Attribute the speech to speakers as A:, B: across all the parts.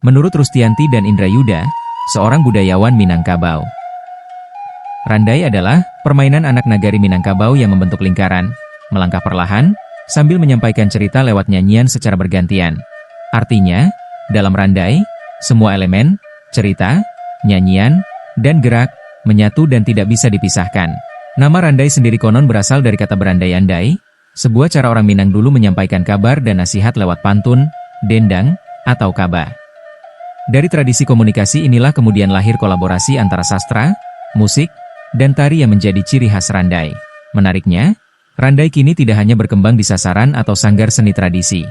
A: Menurut Rustianti dan Indrayuda, seorang budayawan Minangkabau. Randai adalah permainan anak nagari Minangkabau yang membentuk lingkaran, melangkah perlahan, sambil menyampaikan cerita lewat nyanyian secara bergantian. Artinya, dalam randai, semua elemen, cerita, nyanyian, dan gerak, menyatu dan tidak bisa dipisahkan. Nama randai sendiri konon berasal dari kata berandai-andai, sebuah cara orang Minang dulu menyampaikan kabar dan nasihat lewat pantun, dendang, atau kaba. Dari tradisi komunikasi inilah kemudian lahir kolaborasi antara sastra, musik, dan tari yang menjadi ciri khas randai. Menariknya, randai kini tidak hanya berkembang di sasaran atau sanggar seni tradisi.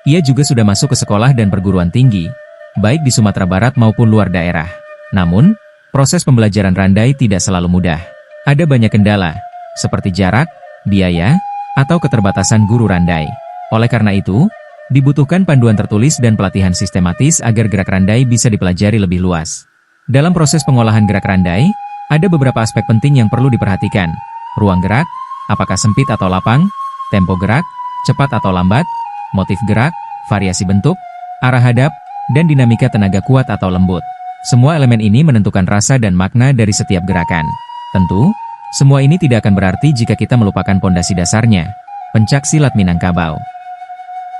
A: Ia juga sudah masuk ke sekolah dan perguruan tinggi, baik di Sumatera Barat maupun luar daerah. Namun, proses pembelajaran randai tidak selalu mudah. Ada banyak kendala, seperti jarak, biaya, atau keterbatasan guru randai. Oleh karena itu, dibutuhkan panduan tertulis dan pelatihan sistematis agar gerak randai bisa dipelajari lebih luas. Dalam proses pengolahan gerak randai, ada beberapa aspek penting yang perlu diperhatikan. Ruang gerak, apakah sempit atau lapang, tempo gerak, cepat atau lambat, motif gerak, variasi bentuk, arah hadap, dan dinamika tenaga kuat atau lembut. Semua elemen ini menentukan rasa dan makna dari setiap gerakan. Tentu, semua ini tidak akan berarti jika kita melupakan pondasi dasarnya, pencak silat Minangkabau.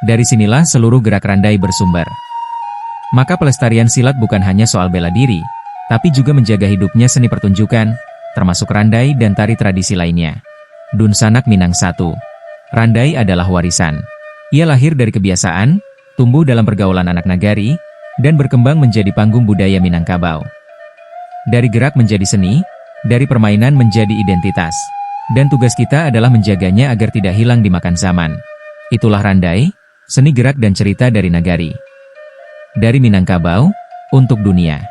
A: Dari sinilah seluruh gerak randai bersumber. Maka pelestarian silat bukan hanya soal bela diri, tapi juga menjaga hidupnya seni pertunjukan, termasuk randai dan tari tradisi lainnya. Dun Sanak Minang 1. Randai adalah warisan. Ia lahir dari kebiasaan, tumbuh dalam pergaulan anak nagari, dan berkembang menjadi panggung budaya Minangkabau. Dari gerak menjadi seni, dari permainan menjadi identitas. Dan tugas kita adalah menjaganya agar tidak hilang dimakan zaman. Itulah randai, seni gerak dan cerita dari nagari. Dari Minangkabau, untuk dunia.